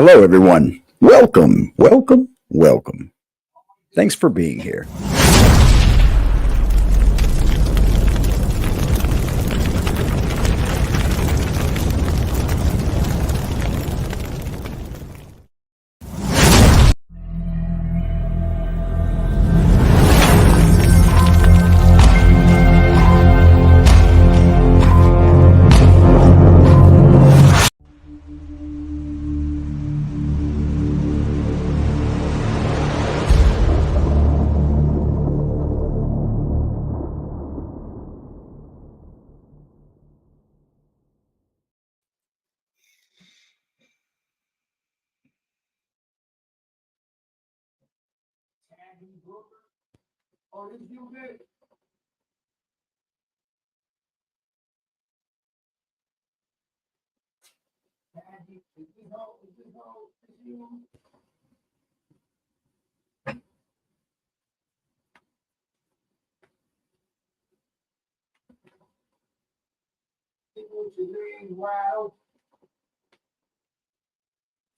Hello, everyone. Welcome, welcome, welcome. Thanks for being here.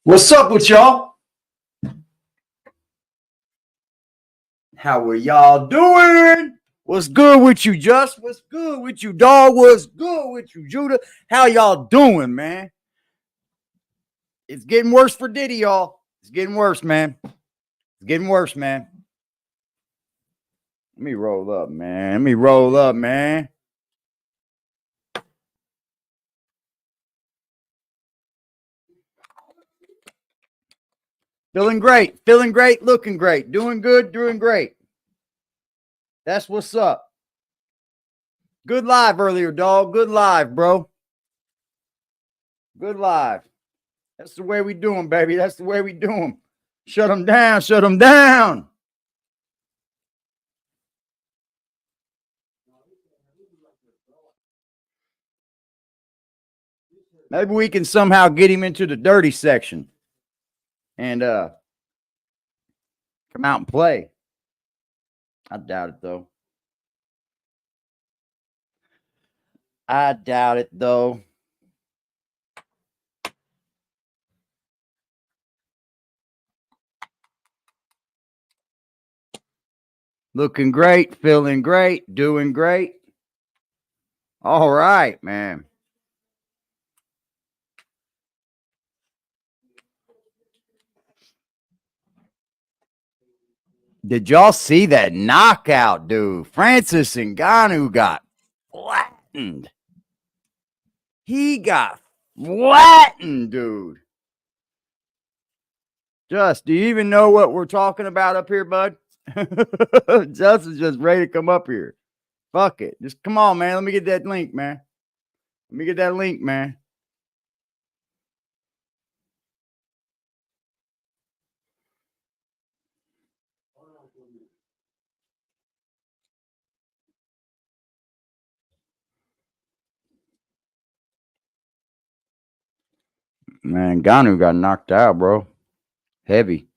What's up with y'all? How are y'all doing? What's good with you, Just? What's good with you, dog? What's good with you, Judah? How y'all doing, man? It's getting worse for Diddy, y'all. It's getting worse, man. It's getting worse, man. Let me roll up, man. Let me roll up, man. Feeling great, looking great, doing good, doing great. That's what's up. Good live earlier, dog. Good live, bro. Good live. That's the way we do them, baby. That's the way we do them. Shut them down. Shut them down. Maybe we can somehow get him into the dirty section and come out and play. I doubt it, though. I doubt it, though. Looking great, feeling great, doing great. All right, man. Did y'all see that knockout, dude? Francis Ngannou got flattened. He got flattened, dude. Just, do you even know what we're talking about up here, bud? Justin's just ready to come up here. Fuck it. Just come on, man. Let me get that link, man. Let me get that link, man. Man, Ngannou got knocked out, bro. Heavy.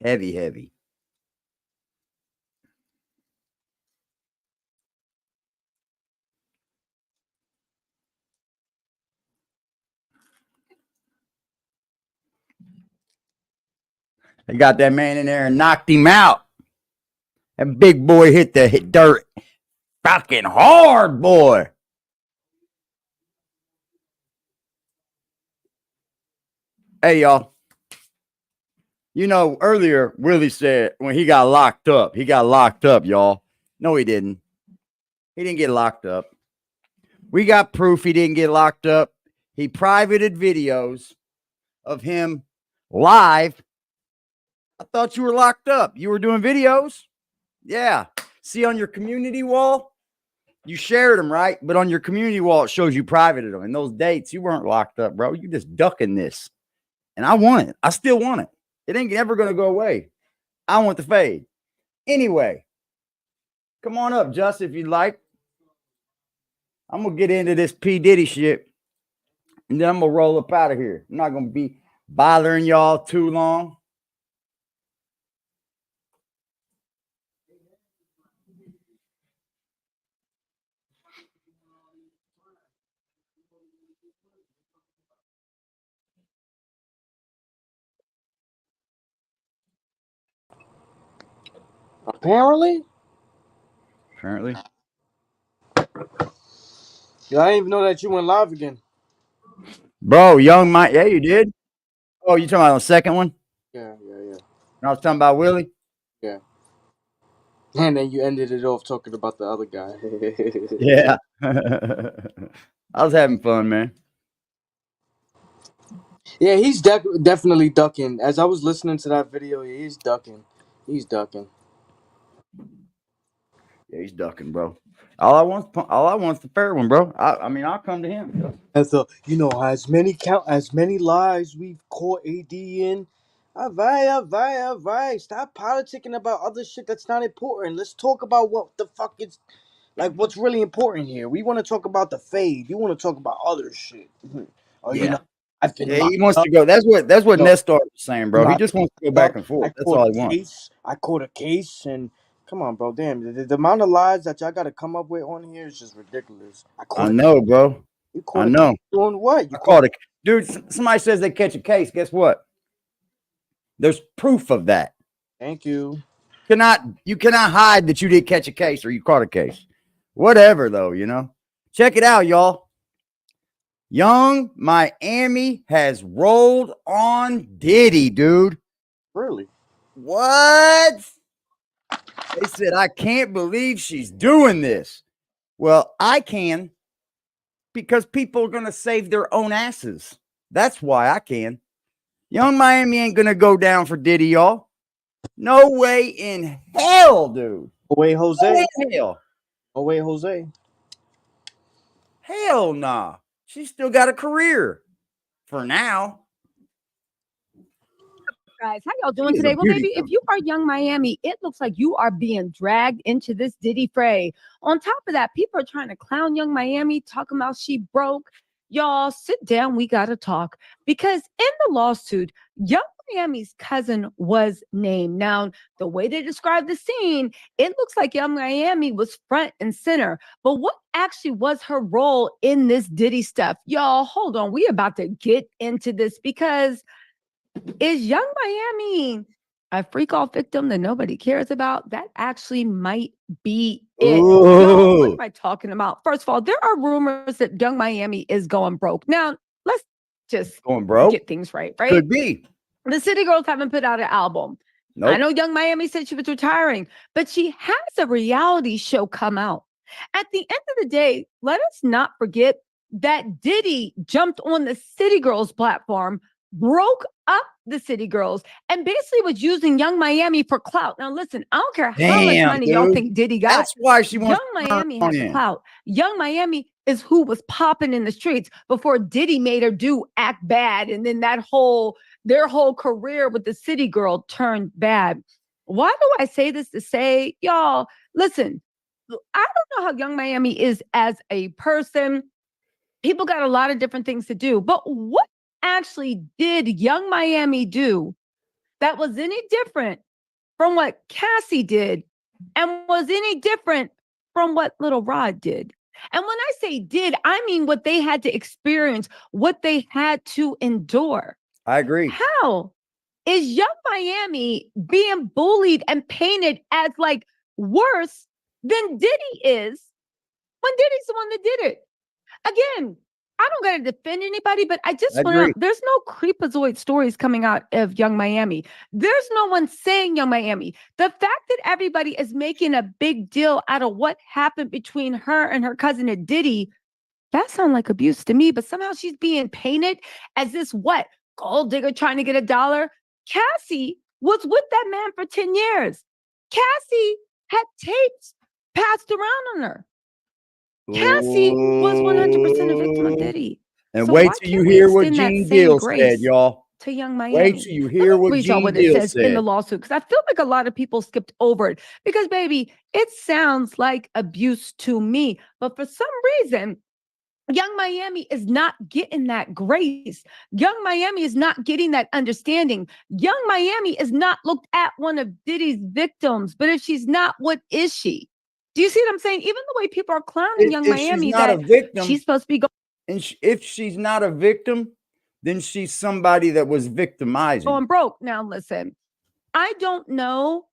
Heavy, heavy. They got that man in there and knocked him out. That big boy hit the dirt fucking hard, boy. Hey, y'all. You know, earlier, Willie said when he got locked up, y'all. No, he didn't. He didn't get locked up. We got proof he didn't get locked up. He privated videos of him live. I thought you were locked up. You were doing videos? Yeah. See on your community wall? You shared them, right? But on your community wall, it shows you privated them. And those dates, you weren't locked up, bro. You just ducking this. And I want it. I still want it. It ain't ever going to go away. I want the fade. Anyway, come on up, Just, if you'd like. I'm going to get into this P. Diddy shit. And then I'm going to roll up out of here. I'm not going to be bothering y'all too long. Apparently. Apparently. Yeah, I didn't even know that you went live again. Bro, Young Mike. Yeah, you did. Oh, you talking about the second one? Yeah. I was talking about Willie. Yeah. And then you ended it off talking about the other guy. Yeah. I was having fun, man. Yeah, he's definitely ducking. As I was listening to that video, he's ducking. He's ducking. Yeah, he's ducking, bro. All I want's the fair one, bro. I mean, I'll come to him. As as many lies we've caught AD in. Avai. Stop politicking about other shit that's not important. Let's talk about what the fuck is like what's really important here. We want to talk about the fade. You want to talk about other shit. Oh, Yeah. I've been Yeah, he locked wants up. to go. That's what You know, Nestor was saying, bro. He I've just been wants to go locked back up. and forth. That's all he wants. I caught a case, and come on, bro. Damn, the amount of lies that y'all got to come up with on here is just ridiculous. I I caught a know, bro. You caught I a case know. doing what? You I caught called it, dude. Somebody says they catch a case. Guess what? There's proof of that. Thank you. You cannot hide that you did catch a case or you caught a case. Whatever, though, Check it out, y'all. Young Miami has rolled on Diddy, dude. Really? What? They said, I can't believe she's doing this. Well, I can because people are going to save their own asses. That's why I can. Young Miami ain't going to go down for Diddy, y'all. No way in hell, dude. Oh wait, Jose. No way in hell. Oh wait, Jose. Hell nah. She's still got a career for now. Guys, how y'all doing She is a today? Well, beauty, baby, if you are Young Miami, it looks like you are being dragged into this Diddy fray. On top of that, people are trying to clown Young Miami, talking about she broke. Y'all, sit down. We got to talk. Because in the lawsuit, Young Miami's cousin was named. Now, the way they describe the scene, it looks like Young Miami was front and center. But what actually was her role in this Diddy stuff? Y'all, hold on. We about to get into this because is Young Miami a freak off victim that nobody cares about? That actually might be it. Y'all, what am I talking about? First of all, there are rumors that Young Miami is going broke. Now, let's just going broke. Get things right? Could be. The City Girls haven't put out an album. Nope. I know Young Miami said she was retiring, but she has a reality show come out. At the end of the day, let us not forget that Diddy jumped on the City Girls platform, broke up the City Girls, and basically was using Young Miami for clout. Now, listen, I don't care how much money y'all think Diddy got. That's why she wants Young Miami has the clout. Young Miami is who was popping in the streets before Diddy made her do Act Bad, and then their whole career with the City Girl turned bad. Why do I say this to say, y'all, listen, I don't know how Young Miami is as a person. People got a lot of different things to do, but what actually did Young Miami do that was any different from what Cassie did and was any different from what Little Rod did? And when I say did, I mean what they had to experience, what they had to endure. I agree. How is Young Miami being bullied and painted as like worse than Diddy is when Diddy's the one that did it? Again, I don't got to defend anybody, but I just want to, there's no creepazoid stories coming out of Young Miami. There's no one saying Young Miami. The fact that everybody is making a big deal out of what happened between her and her cousin at Diddy, that sounds like abuse to me, but somehow she's being painted as this gold digger trying to get $1. Cassie was with that man for 10 years. Cassie had tapes passed around on her. Cassie was 100% a victim of Diddy. And so wait till you hear what Gene Deal said, y'all. To Young Miami. Wait till you hear what Gene Deal said in the lawsuit, because I feel like a lot of people skipped over it. Because, baby, it sounds like abuse to me. But for some reason, Young Miami is not getting that grace. Young Miami is not getting that understanding. Young Miami is not looked at one of Diddy's victims. But if she's not, what is she? Do you see what I'm saying? Even the way people are clowning Young Miami, she's not a victim, she's supposed to be going. And if she's not a victim, then she's somebody that was victimizing. Going broke. Now, listen, I don't know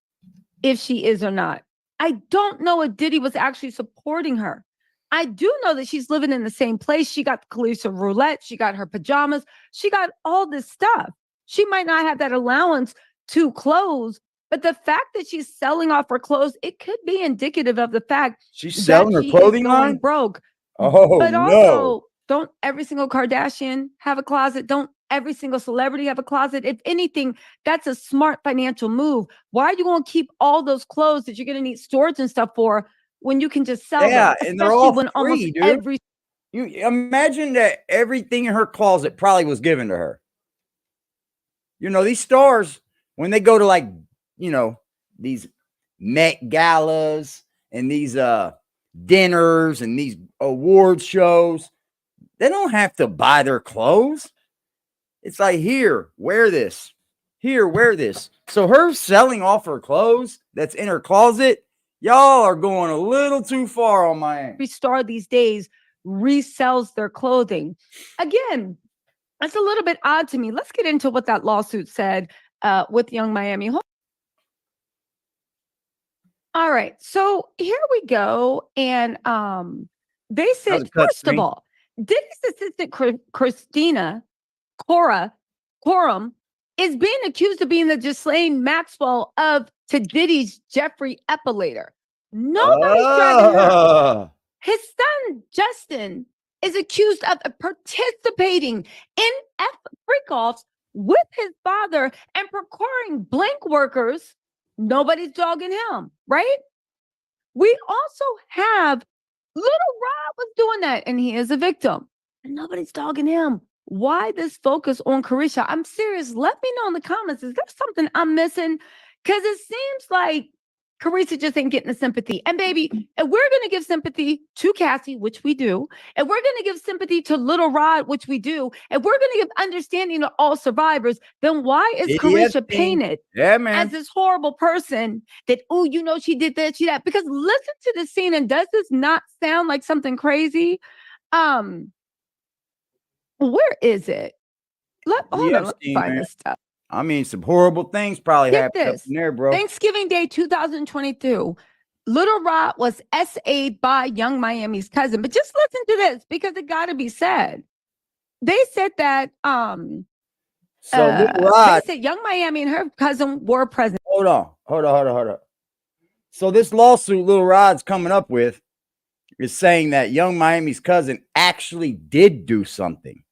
if she is or not. I don't know if Diddy was actually supporting her. I do know that she's living in the same place. She got the Khaleesi roulette. She got her pajamas. She got all this stuff. She might not have that allowance to clothes, but the fact that she's selling off her clothes, it could be indicative of the fact She's that selling her she is clothing going line. broke. Oh But no! also, don't every single Kardashian have a closet? Don't every single celebrity have a closet? If anything, that's a smart financial move. Why are you going to keep all those clothes that you're going to need storage and stuff for when you can just sell Yeah, them? and they're Especially all when almost free, dude. every You imagine that everything in her closet probably was given to her. You know, these stars, when they go to like, you know, these Met galas and these dinners and these award shows, they don't have to buy their clothes. It's like, here, wear this. Here, wear this. So her selling off her clothes that's in her closet, y'all are going a little too far on my end. star these days resells their clothing. Again, that's a little bit odd to me. Let's get into what that lawsuit said with Young Miami. All right, so here we go, and they That was said a first of cutscene. all, Diddy's assistant Christina Coram is being accused of being the Ghislaine Maxwell of to Diddy's Jeffrey Eppilator. Nobody's dragging her. Oh, His son Justin is accused of participating in freak-offs with his father and procuring blank workers. Nobody's dogging him, right? We also have Little Rob was doing that, and he is a victim. And nobody's dogging him. Why this focus on Carisha? I'm serious. Let me know in the comments. Is there something I'm missing? Because it seems like Carisha just ain't getting the sympathy. And baby, if we're going to give sympathy to Cassie, which we do, and we're going to give sympathy to Little Rod, which we do, and we're going to give understanding to all survivors, then why is Carisha painted yeah, man. as this horrible person that, oh, you know, she did that, she that? Because listen to the scene, and does this not sound like something crazy? Where is it? Hold on, let me find this stuff. I mean, some horrible things probably Get happened up this. in there, bro. Thanksgiving Day 2022. Little Rod was SA'd by Young Miami's cousin. But just listen to this because it gotta be said. They said that So Little Rod, they said Young Miami and her cousin were present. hold on. So this lawsuit Little Rod's coming up with is saying that Young Miami's cousin actually did do something.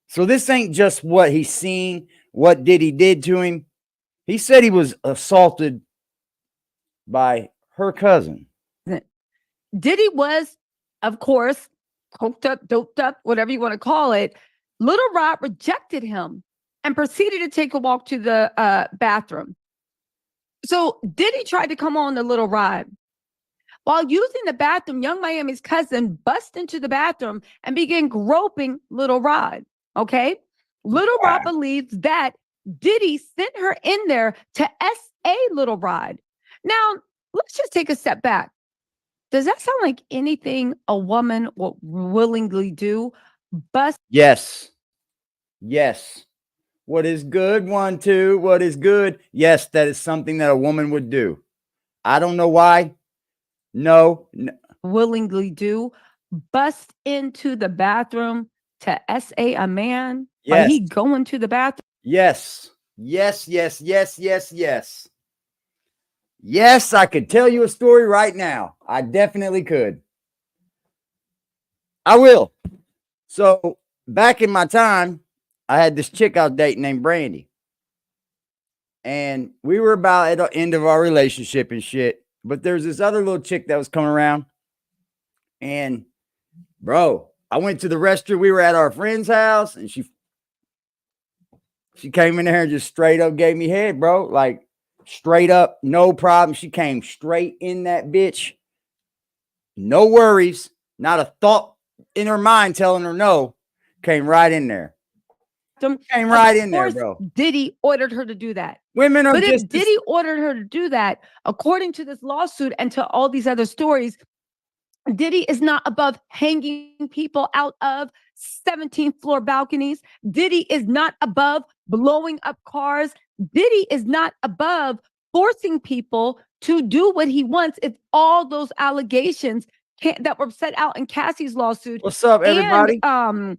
So this ain't just what he's seen, what Diddy did to him. He said he was assaulted by her cousin. Diddy was, of course, coked up, doped up, whatever you want to call it. Little Rod rejected him and proceeded to take a walk to the bathroom. So Diddy tried to come on to Little Rod. While using the bathroom, Young Miami's cousin bust into the bathroom and began groping Little Rod. Okay? Little Rod believes that Diddy sent her in there to SA Little Rod. Now, let's just take a step back. Does that sound like anything a woman will willingly do? Bust? Yes. What is good? 1, 2. What is good? Yes, that is something that a woman would do. I don't know why. No. Willingly do. Bust into the bathroom to SA a man? Yes. Like he going to the bathroom? Yes, I could tell you a story right now. I definitely could. I will. So back in my time, I had this chick I was dating named Brandy. And we were about at the end of our relationship and shit. But there's this other little chick that was coming around. And bro, I went to the restroom. We were at our friend's house, and she came in there and just straight up gave me head, bro. Like straight up, no problem. She came straight in that bitch. No worries. Not a thought in her mind telling her no. Came right in there. Came right in there, bro. Diddy ordered her to do that. Women are but just if Diddy ordered her to do that, according to this lawsuit and to all these other stories, Diddy is not above hanging people out of 17th floor balconies. Diddy is not above blowing up cars. Diddy is not above forcing people to do what he wants if all those allegations that were set out in Cassie's lawsuit What's up, everybody? and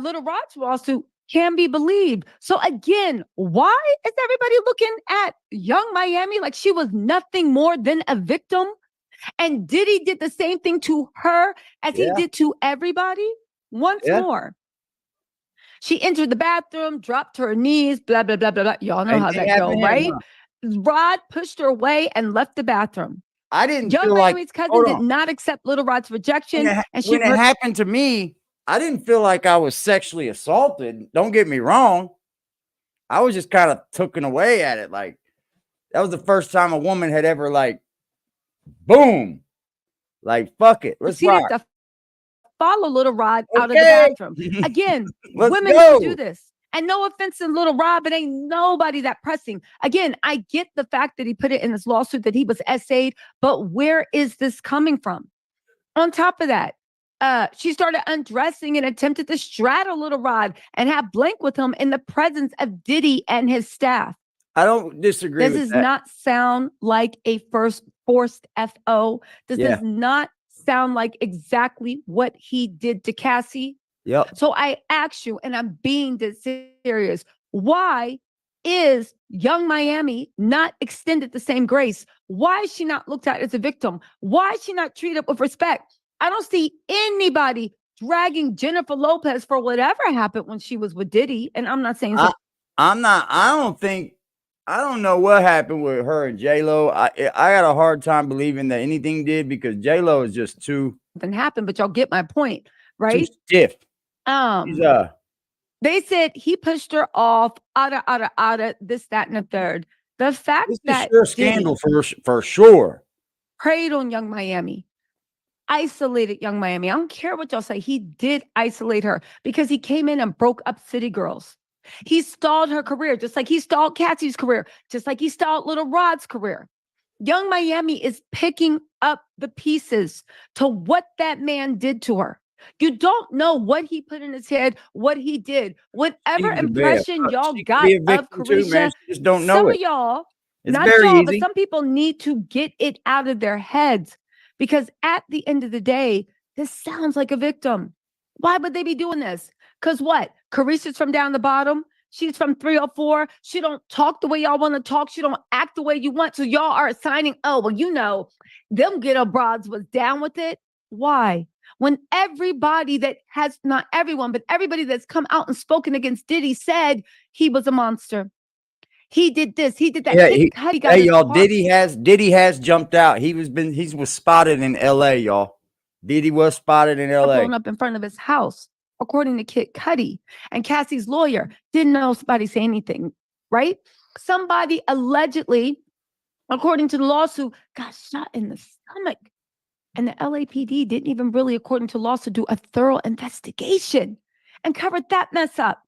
Little Rod's lawsuit can be believed. So again, why is everybody looking at Young Miami like she was nothing more than a victim? And Diddy did the same thing to her as he did to everybody. Once more, she entered the bathroom, dropped to her knees, blah, blah, blah, blah, blah. Y'all know how that goes, right? Rod pushed her away and left the bathroom. I didn't Young feel Miami's like cousin did not accept Little Rod's rejection. When it happened to me, I didn't feel like I was sexually assaulted. Don't get me wrong. I was just kind of taken away at it. Like, that was the first time a woman had ever, like, boom, like, fuck it, let's rock. To follow Little Rod out of the bathroom. Again, women can do this. And no offense to Little Rod, but ain't nobody that pressing. Again, I get the fact that he put it in his lawsuit that he was essayed, but where is this coming from? On top of that, she started undressing and attempted to straddle Little Rod and have blank with him in the presence of Diddy and his staff. I don't disagree with that. This does not sound like a forced FO. This does not sound like exactly what he did to Cassie. Yep. So I ask you, and I'm being this serious, why is Young Miami not extended the same grace? Why is she not looked at as a victim? Why is she not treated with respect? I don't see anybody dragging Jennifer Lopez for whatever happened when she was with Diddy. And I'm not saying I don't know what happened with her and J-Lo. I got a hard time believing that anything did, because J-Lo is just too happened, but y'all get my point, right? Too stiff. They said he pushed her off, out of this, that, and the third. The fact that sure scandal for sure. Preyed on Young Miami, isolated Young Miami. I don't care what y'all say. He did isolate her because he came in and broke up City Girls. He stalled her career, just like he stalled Cassie's career, just like he stalled Little Rod's career. Young Miami is picking up the pieces to what that man did to her. You don't know what he put in his head, what he did. Whatever impression y'all got of Carisha, just don't know some it. of y'all, It's not very y'all, easy. but some people need to get it out of their heads, because at the end of the day, this sounds like a victim. Why would they be doing this? Because what? Carisha's from down the bottom. She's from 304. She don't talk the way y'all want to talk. She don't act the way you want. So y'all are assigning, oh, well, you know, them ghetto broads was down with it. Why? When everybody that has, not everyone, but everybody that's come out and spoken against Diddy said he was a monster. He did this. He did that. Hey, y'all, Diddy has jumped out. He was spotted in LA, y'all. Diddy was spotted in LA. Blown up in front of his house, according to Kid Cudi. And Cassie's lawyer didn't know somebody say anything, right? Somebody allegedly, according to the lawsuit, got shot in the stomach. And the LAPD didn't even really, according to lawsuit, do a thorough investigation and covered that mess up.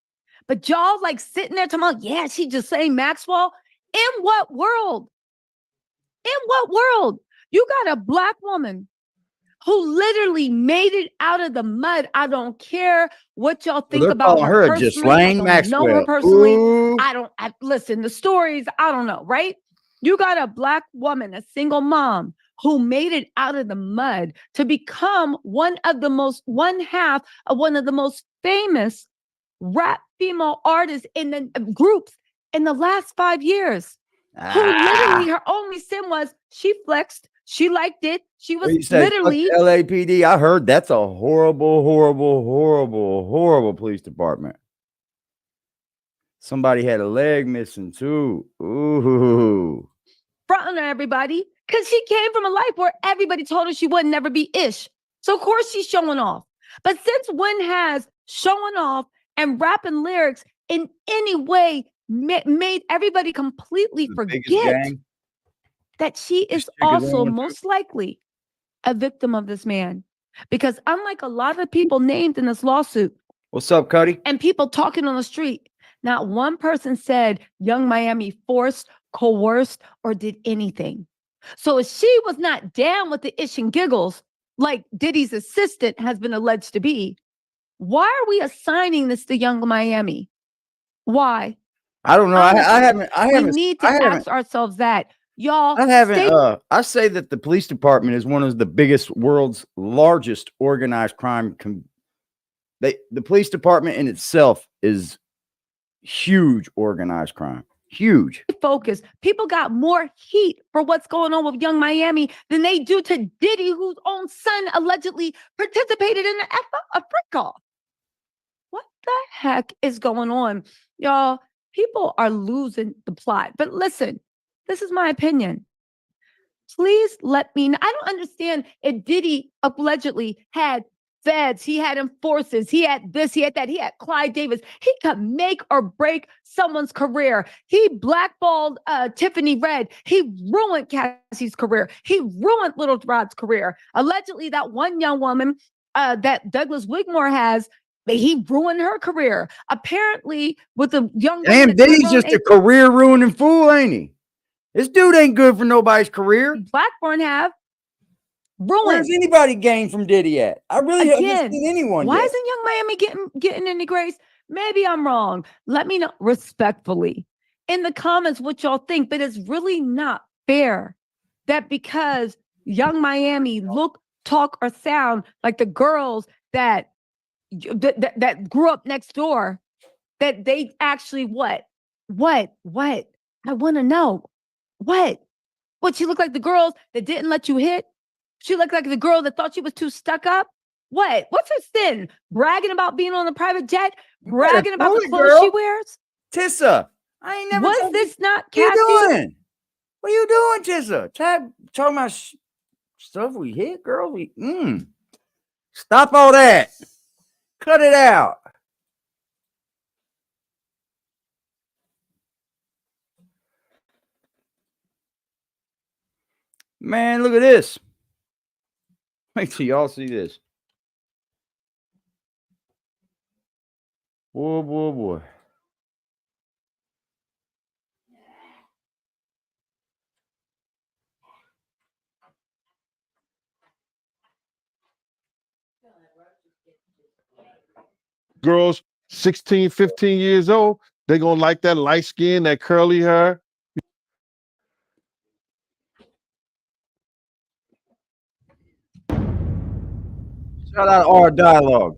But y'all like sitting there talking about, yeah, she just saying Maxwell. In what world? In what world? You got a Black woman who literally made it out of the mud. I don't care what y'all think about her personally. I don't know her personally. Ooh. Listen, the stories, I don't know, right? You got a Black woman, a single mom, who made it out of the mud to become one of the most famous rap female artists in the groups in the last 5 years. Who literally, her only sin was she flexed. She liked it. She was literally LAPD. I heard that's a horrible, horrible, horrible, horrible police department. Somebody had a leg missing too. Ooh. Front on everybody, because she came from a life where everybody told her she would never be ish. So of course she's showing off. But since when has showing off and rapping lyrics in any way made everybody completely forget that she is also most likely a victim of this man? Because unlike a lot of people named in this lawsuit, what's up, Cudi? And people talking on the street, not one person said Young Miami forced, coerced, or did anything. So if she was not down with the ish and giggles, like Diddy's assistant has been alleged to be, why are we assigning this to Young Miami? Why? I don't know. I haven't. We need to ask ourselves that. Y'all, I haven't. I say that the police department is one of the biggest, world's largest organized crime. The police department in itself is huge organized crime. Huge. focus. People got more heat for what's going on with Young Miami than they do to Diddy, whose own son allegedly participated in a freak off. What the heck is going on? Y'all, people are losing the plot. But listen, this is my opinion. Please let me know. I don't understand if Diddy allegedly had feds, he had enforcers, he had this, he had that, he had Clyde Davis. He could make or break someone's career. He blackballed Tiffany Red. He ruined Cassie's career. He ruined Little Rod's career. Allegedly, that one young woman that Douglas Wigmore has, he ruined her career. Apparently, with the young Damn, Diddy's just a career ruining fool, ain't he? This dude ain't good for nobody's career. Blackburn have ruined. Where's anybody gained from Diddy at? I really haven't seen anyone Why yet. isn't Young Miami getting any grace? Maybe I'm wrong. Let me know respectfully in the comments what y'all think. But it's really not fair that because Young Miami look, talk, or sound like the girls that grew up next door, that they actually what? I want to know. What? She looked like the girls that didn't let you hit? She looked like the girl that thought she was too stuck up? What? What's her sin? Bragging about being on a private jet? Bragging about the clothes she wears? Tissa, I ain't never. Was this not Cassie? What you doing? What are you doing, Tissa? Talking about stuff we hit, girl. Stop all that. Cut it out. Man, look at this. Make sure y'all see this. Boy. Girls 16, 15 years old, they're going to like that light skin, that curly hair. Shout out our dialogue.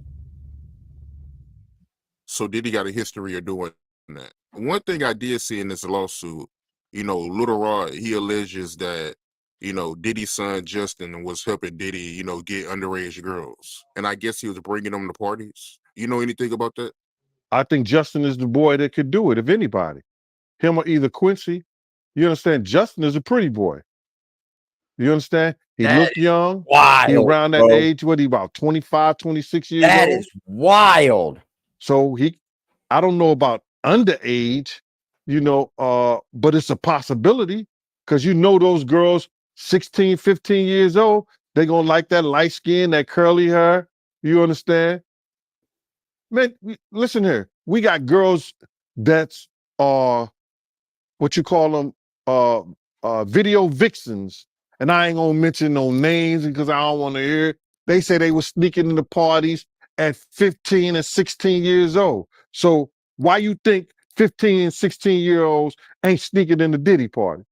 So Diddy got a history of doing that. One thing I did see in this lawsuit, Little Rod, he alleges that, Diddy's son Justin was helping Diddy, get underage girls. And I guess he was bringing them to parties. You know anything about that? I think Justin is the boy that could do it, if anybody. Him or either Quincy. You understand? Justin is a pretty boy. You understand? He looked young. Wild. He around that age, what he about 25, 26 years old? That is wild. So I don't know about underage, but it's a possibility because those girls 16, 15 years old, they're going to like that light skin, that curly hair. You understand? Man, listen here. We got girls that's what you call them, video vixens. And I ain't gonna mention no names because I don't want to hear it. They say they were sneaking into parties at 15 and 16 years old. So why you think 15 and 16-year-olds ain't sneaking in the Diddy party?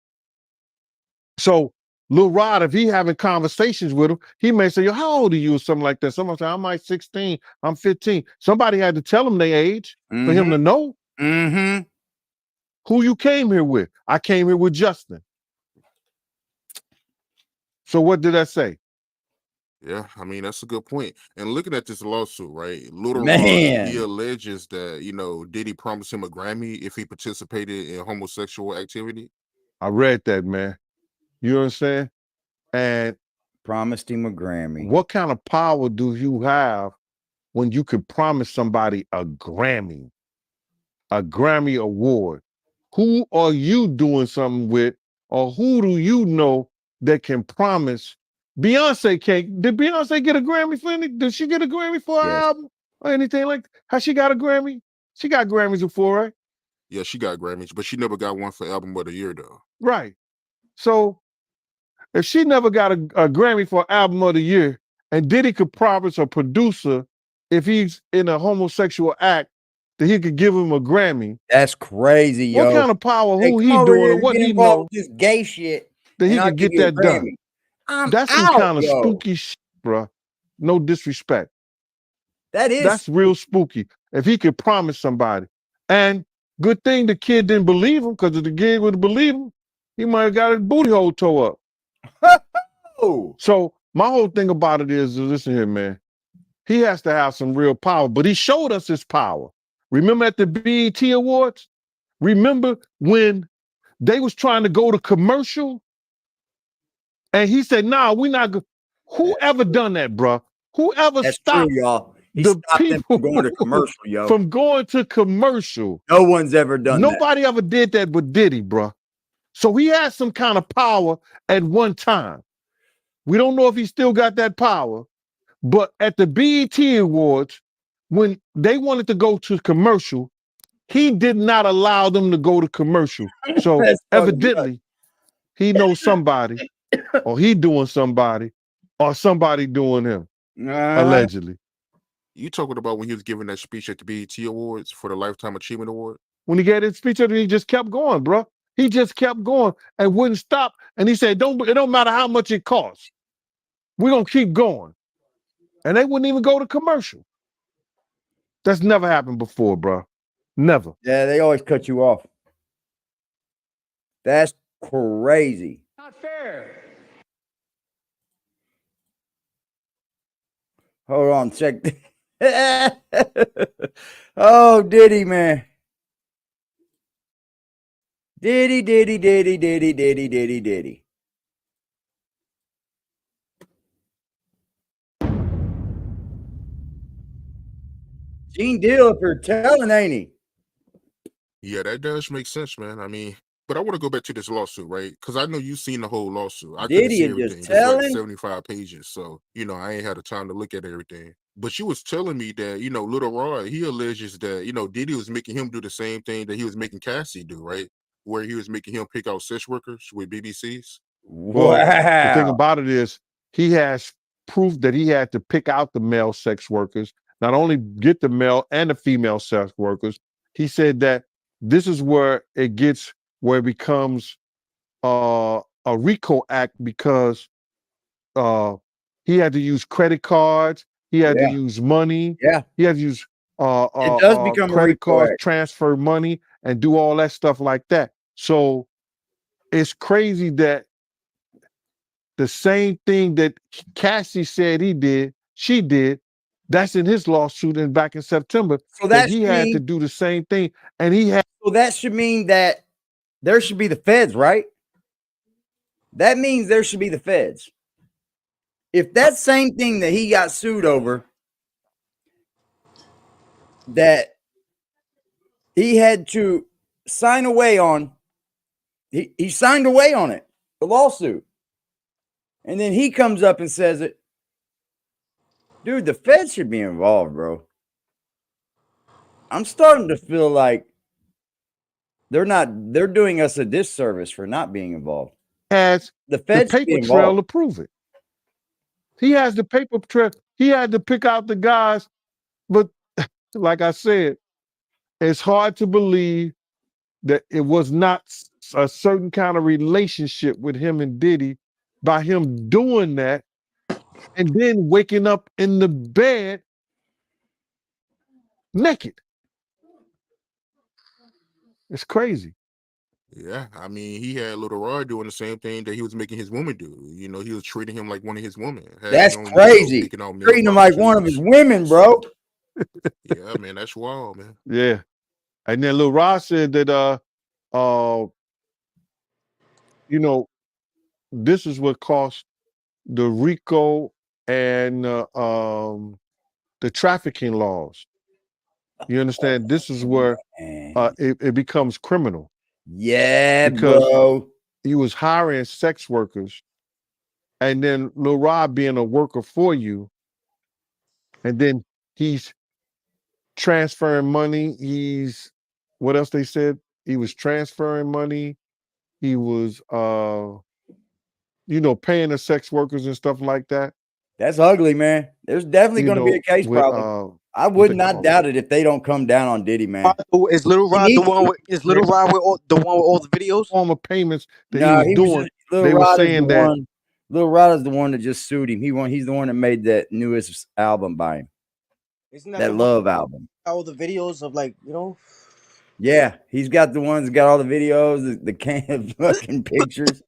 So Lil Rod, if he having conversations with him, he may say, yo, how old are you or something like that? Somebody say, I'm like 16, I'm 15. Somebody had to tell him their age for him to know. Mm-hmm. Who you came here with? I came here with Justin. So what did I say? Yeah, I mean, that's a good point. And looking at this lawsuit, right? Little Rod, he alleges that, Diddy promised him a Grammy if he participated in homosexual activity. I read that, man. You understand? And promised him a Grammy. What kind of power do you have when you could promise somebody a Grammy award? Who are you doing something with, or who do you know that can promise? Beyonce did Beyonce get a Grammy for anything? Did she get a Grammy for her album or anything like that? Has she got a Grammy? She got Grammys before, right? Yeah, she got Grammys, but she never got one for Album of the Year, though. Right. So if she never got a Grammy for Album of the Year, and Diddy could promise a producer, if he's in a homosexual act, that he could give him a Grammy. That's crazy, yo. What kind of power? Hey, Who come he over doing here or and what get he involved know with this gay shit, that he and I'll could give get you a that done? Grammy. I'm That's some out, kind of yo. spooky shit, bro. No disrespect. That is That's real spooky. If he could promise somebody. And good thing the kid didn't believe him, because if the kid would have believed him, he might have got his booty hole tore up. Oh, So my whole thing about it is, listen here, man. He has to have some real power, but he showed us his power. Remember at the BET Awards? Remember when they was trying to go to commercial? And he said, nah, we're not good. Whoever done that, bro? Whoever that's stopped true, y'all. He the stopped them people from going to commercial, yo. from going to commercial? No one's ever done that. Nobody ever did that but Diddy, bro. So he had some kind of power at one time. We don't know if he still got that power, but at the BET Awards, when they wanted to go to commercial, he did not allow them to go to commercial. So That's fucking evidently, he knows somebody, or he doing somebody, or somebody doing him, nuts. allegedly. You talking about when he was giving that speech at the BET Awards for the Lifetime Achievement Award? When he gave his speech, he just kept going, bro. He just kept going and wouldn't stop. And he said, it don't matter how much it costs. We're going to keep going. And they wouldn't even go to commercial. That's never happened before, bro. Never. Yeah, they always cut you off. That's crazy. Not fair. Hold on, check. Oh, Diddy, man. Diddy, Diddy, Diddy, Diddy, Diddy, Diddy, Diddy. Gene Deal, if you're telling, ain't he? Yeah, that does make sense, man. I mean, but I want to go back to this lawsuit, right? Because I know you've seen the whole lawsuit. I couldn't Diddy see is just everything. It's like telling. 75 pages. So, I ain't had the time to look at everything. But you was telling me that, Little Roy, he alleges that, Diddy was making him do the same thing that he was making Cassie do, right? Where he was making him pick out sex workers with BBCs. Well, the thing Wow. about it is he has proof that he had to pick out the male sex workers, not only get the male and the female sex workers. He said that this is where it becomes a RICO act, because he had to use credit cards, he had to Yeah. use money, Yeah. he had to use It does become a credit RICO cards, act. transfer money, and do all that stuff like that. So it's crazy that the same thing that Cassie said she did, that's in his lawsuit and back in September, So that that he should had to mean, do the same thing. And he had so that should mean that there should be the feds, right? That means there should be the feds. If that same thing that he got sued over, that he had to sign away on, he signed away on it, the lawsuit. And then he comes up and says it. Dude, the feds should be involved, bro. I'm starting to feel like they're doing us a disservice for not being involved. has The the feds should be paper trail involved. to prove it. He has the paper trail. He had to pick out the guys. But like I said, it's hard to believe that it was not a certain kind of relationship with him and Diddy by him doing that and then waking up in the bed naked. It's crazy. Yeah, I mean, he had Little Roy doing the same thing that he was making his woman do. He was treating him like one of his women. Had That's him, crazy. picking out male Treating him like one of his prostitutes. women, bro. Yeah, man, that's wild, man. Yeah. And then Lil Ross said that this is what cost the RICO and the trafficking laws. You understand? This is where Man. it becomes criminal, Yeah, because bro. he was hiring sex workers, and then Lil Rob being a worker for you, and then he's transferring money. What else they said? He was transferring money. He was paying the sex workers and stuff like that. That's ugly, man. There's definitely going to be a case With problem. I would not doubt it if they don't come down on Diddy, man. Is Little He Rod the needs one to. with the one with all the videos? Form of payments that he No, was he was doing, just Lil they were Rod is the saying that one. Lil Rod is the one that just sued him. He's the one that made that newest album by him. Isn't that That the Love one album. all the videos of like, you know? Yeah, he's got the ones that got all the videos, the can fucking pictures,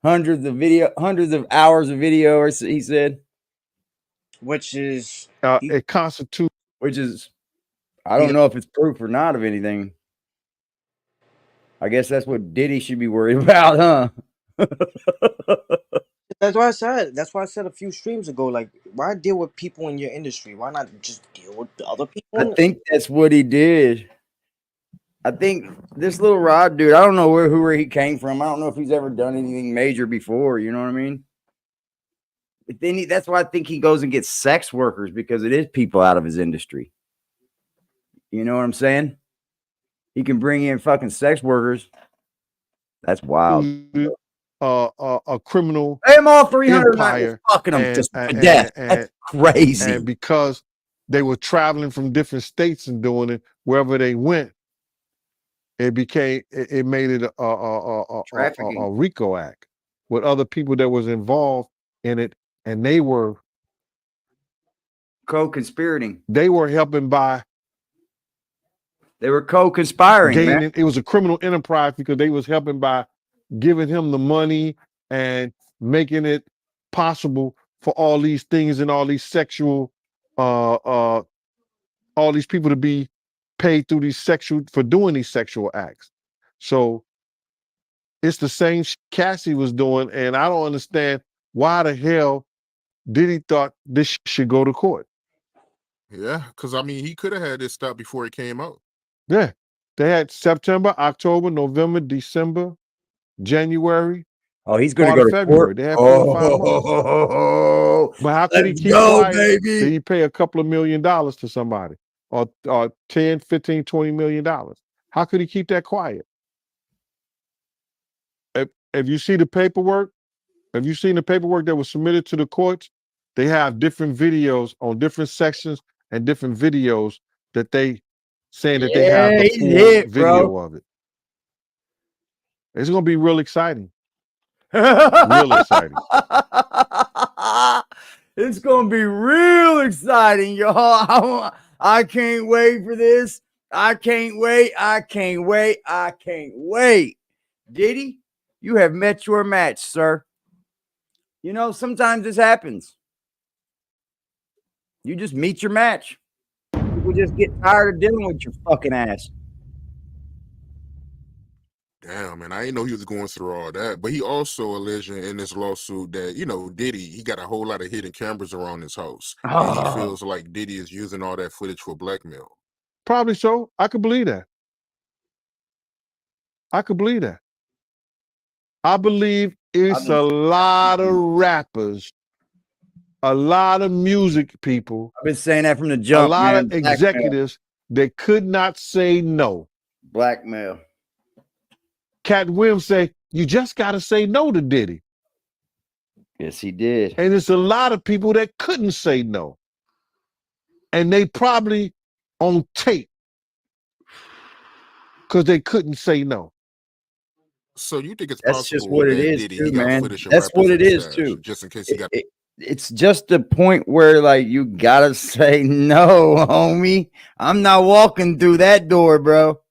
hundreds of hours of video, or he said, Which is it constitutes. which is, I don't know if it's proof or not of anything. I guess that's what Diddy should be worried about, huh? That's why I said. That's why I said a few streams ago. Like, why deal with people in your industry? Why not just deal with the other people? I think that's what he did. I think this Lil Rod dude, I don't know where he came from. I don't know if he's ever done anything major before. You know what I mean? But then that's why I think he goes and gets sex workers, because it is people out of his industry. You know what I'm saying? He can bring in fucking sex workers. That's wild. A criminal Pay them all 300 empire, fucking them just to death. That's crazy. And because they were traveling from different states and doing it wherever they went, it made it a RICO act with other people that was involved in it, and they were co-conspirating. They were helping by. They were co-conspiring. Gaining, man. It was a criminal enterprise because they was helping by giving him the money and making it possible for all these things and all these sexual, all these people to be paid through for doing these sexual acts. So it's the same Cassie was doing, and I don't understand why the hell Diddy thought this should go to court. Yeah, because I mean, he could have had this stop before it came out. Yeah, they had September, October, November, December, January. Oh, he's going to go to February. court. They had 4 to 5 months. But how could he keep quiet? Baby. Did he pay a couple of $1 million to somebody, or 10, 15, $20 million? How could he keep that quiet? If you see the paperwork, have you seen the paperwork that was submitted to the courts? They have different videos on different sections and different videos that they saying that they have the full video of it. It's going to be real exciting. Real exciting. It's going to be real exciting, y'all. I can't wait for this. I can't wait. I can't wait. I can't wait. Diddy, you have met your match, sir. You know, sometimes this happens. You just meet your match. People just get tired of dealing with your fucking ass. Damn, man, I didn't know he was going through all that. But he also alleged in this lawsuit that, you know, Diddy, he got a whole lot of hidden cameras around his house. And he feels like Diddy is using all that footage for blackmail. Probably so. I could believe that. I believe it's a lot of rappers, a lot of music people. I've been saying that from the jump. A lot of executives that could not say no. Blackmail. Cat Williams say, you just got to say no to Diddy. Yes, he did. And it's a lot of people that couldn't say no. And they probably on tape because they couldn't say no. So you think it's That's possible just what it that is, Diddy, too, he got man. footage of That's rappers what in it his is, stash, too. just in case he got. It's just the point where, like, you gotta say no, homie. I'm not walking through that door, bro.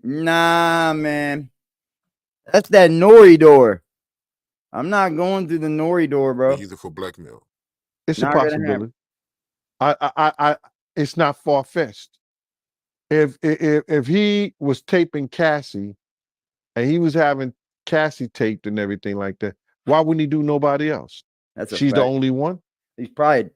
Nah, man. That's that Nori door. I'm not going through the Nori door, bro. Use it for blackmail. It's a possibility. It's not far-fetched. If he was taping Cassie and he was having Cassie taped and everything like that, why wouldn't he do nobody else? She's the only one. He's probably an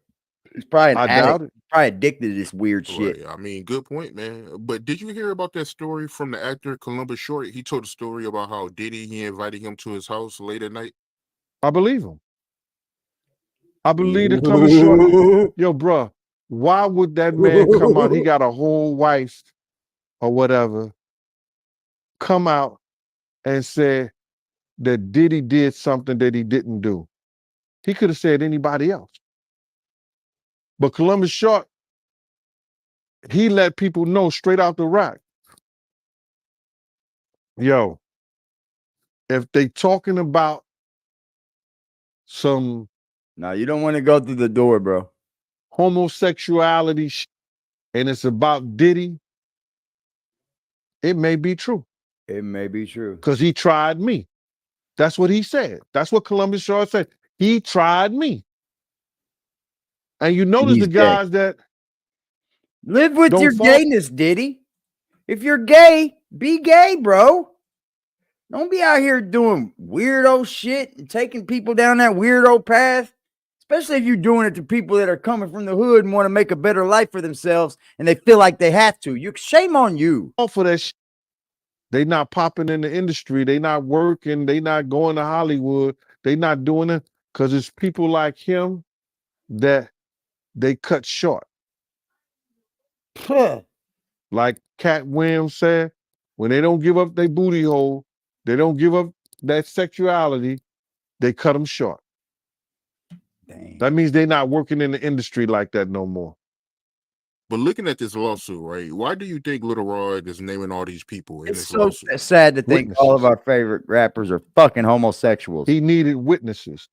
I addict. doubt it. He's probably addicted to this weird shit. Right. I mean, good point, man. But did you hear about that story from the actor Columbus Short? He told a story about how Diddy, he invited him to his house late at night. I believe him. I believe that Columbus Short. Yo, bro, why would that man come out? He got a whole wife or whatever. Come out and say that Diddy did something that he didn't do. He could have said anybody else. But Columbus Short he let people know straight out the rack, yo, if they talking about some No, you don't want to go through the door, bro. homosexuality and it's about Diddy, it may be true. It may be true. Because he tried me. That's what he said. That's what Columbus Shaw said. He tried me. And you notice He's the guys that live with don't your fall- gayness, Diddy. If you're gay, be gay, bro. Don't be out here doing weirdo shit and taking people down that weirdo path. Especially if you're doing it to people that are coming from the hood and want to make a better life for themselves and they feel like they have to. Shame on you. fall for that shit. They not popping in the industry. They not working. They not going to Hollywood. They not doing it because it's people like him that they cut short. Like Cat Williams said, when they don't give up their booty hole, they don't give up that sexuality, they cut them short. Dang. That means they're not working in the industry like that no more. But looking at this lawsuit, right? Why do you think Little Rod is naming all these people in It's this so lawsuit? sad to think all of Witnesses. our favorite rappers are fucking homosexuals. He needed witnesses.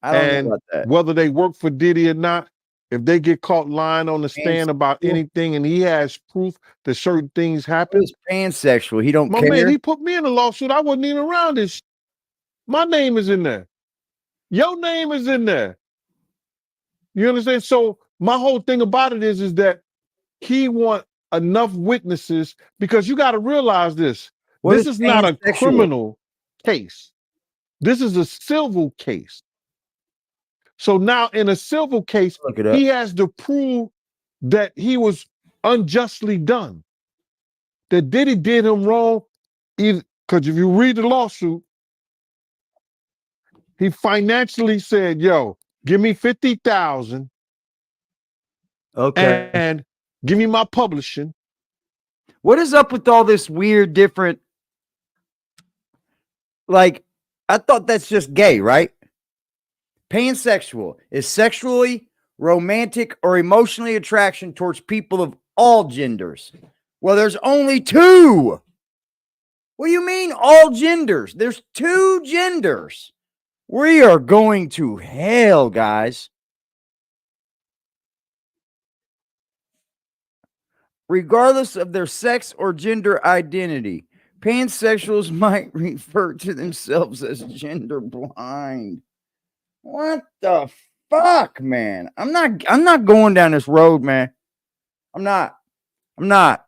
I don't And know about that. whether they work for Diddy or not, if they get caught lying on the stand about Pansexual? anything and he has proof that certain things He happen, was pansexual. He don't my care. man, he put me in a lawsuit. I wasn't even around this. My name is in there. Your name is in there. You understand? So my whole thing about it is that he want enough witnesses because you got to realize this. What This is not a pansexual? criminal case. This is a civil case. So now in a civil case, Look it up. he has to prove that he was unjustly done. That Diddy did him wrong. Because if you read the lawsuit, he financially said, yo, give me 50,000 Okay. and give me my publishing. What is up with all this weird, different? Like, I thought that's just gay, right? Pansexual is sexually, romantic, or emotionally attraction towards people of all genders. Well, there's only two. What do you mean all genders? There's two genders. We are going to hell, guys. Regardless of their sex or gender identity, pansexuals might refer to themselves as gender blind. What the fuck, man? I'm not going down this road, man. I'm not.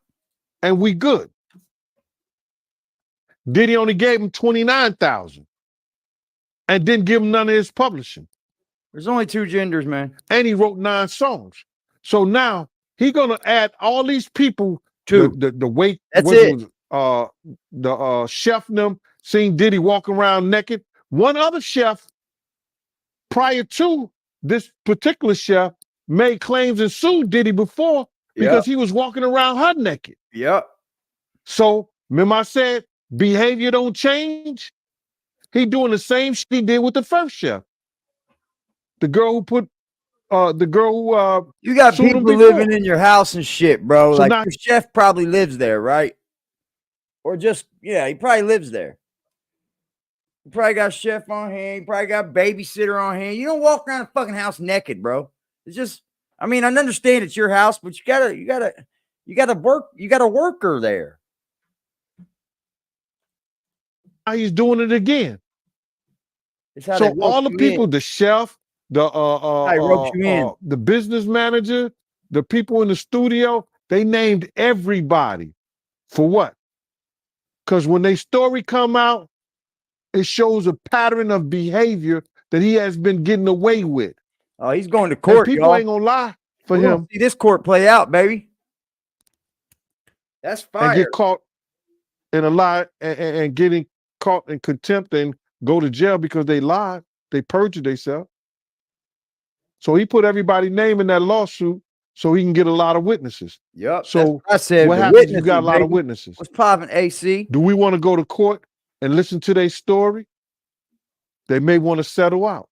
And we good. Diddy only gave him 29,000 and didn't give him none of his publishing. There's only two genders, man. And he wrote 9 songs. So now he gonna add all these people Two. The wait. That's it. The chef and them seen Diddy walking around naked. One other chef prior to this particular chef made claims and sued Diddy before because he was walking around her naked. Yep. So remember I said behavior don't change? He doing the same shit he did with the first chef. The girl who put You got sued him people before. living in your house and shit, bro. So Like now- your chef probably lives there, right? Or just, yeah, he probably lives there. You probably got chef on hand. You probably got babysitter on hand. You don't walk around a fucking house naked, bro. It's just, I mean, I understand it's your house, but you gotta work. You got a worker there. Now he's doing it again. It's how So they rope all the you people, in. the chef, the ropes you in. the business manager, the people in the studio, they named everybody. For what? Because when their story come out, it shows a pattern of behavior that he has been getting away with. Oh, he's going to And court, people y'all. ain't gonna lie for We're gonna him see this court play out, baby. That's and fire. get caught in a lie and getting caught in contempt and go to jail because they lied, they perjured themselves. So he put everybody's name in that lawsuit so he can get a lot of witnesses. Yep. So I said what the happens if you witnesses, got a lot of baby. witnesses? What's popping, AC? Do we want to go to court and listen to their story? They may want to settle out.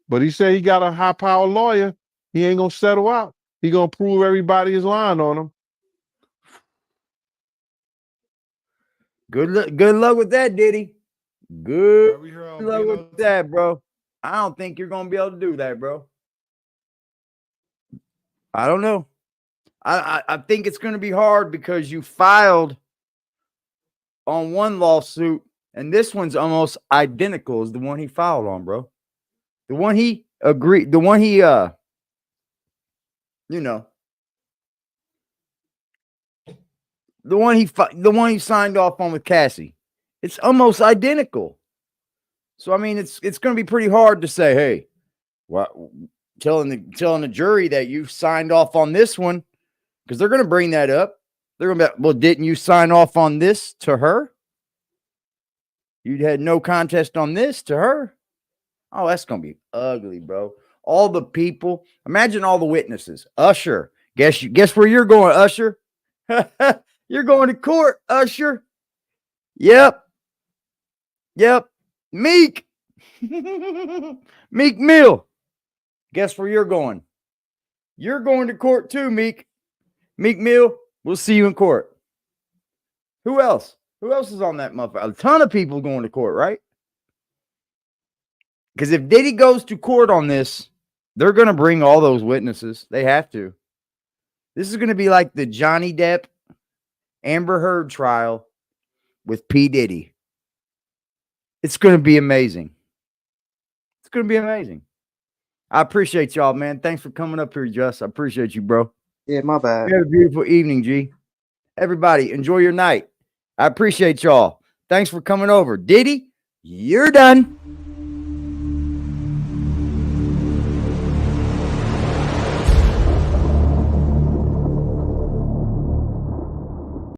But he said he got a high-power lawyer. He ain't going to settle out. He gonna prove everybody is lying on him. Good luck with that, Diddy. Good We heard luck with that, bro. I don't think you're gonna be able to do that, bro. I don't know. I think it's gonna be hard because you filed on one lawsuit, and this one's almost identical as the one he filed on, bro. The one he agreed, the one he you know, the one he signed off on with Cassie. It's almost identical. So I mean, it's going to be pretty hard to say, hey, what, telling the jury that you signed off on this one, because they're going to bring that up. They're going to be, well, didn't you sign off on this to her? You had no contest on this to her. Oh, that's going to be ugly, bro. All the people, imagine all the witnesses. Usher, guess where you're going, Usher? You're going to court, Usher. Yep. Meek. Meek Mill. Guess where you're going? You're going to court too, Meek. Meek Mill, we'll see you in court. Who else? Who else is on that motherfucker? A ton of people going to court, right? Because if Diddy goes to court on this, they're going to bring all those witnesses. They have to. This is going to be like the Johnny Depp, Amber Heard trial with P. Diddy. It's going to be amazing. It's going to be amazing. I appreciate y'all, man. Thanks for coming up here, Just. I appreciate you, bro. Yeah, my bad. You have a beautiful evening, G. Everybody, enjoy your night. I appreciate y'all. Thanks for coming over. Diddy, you're done.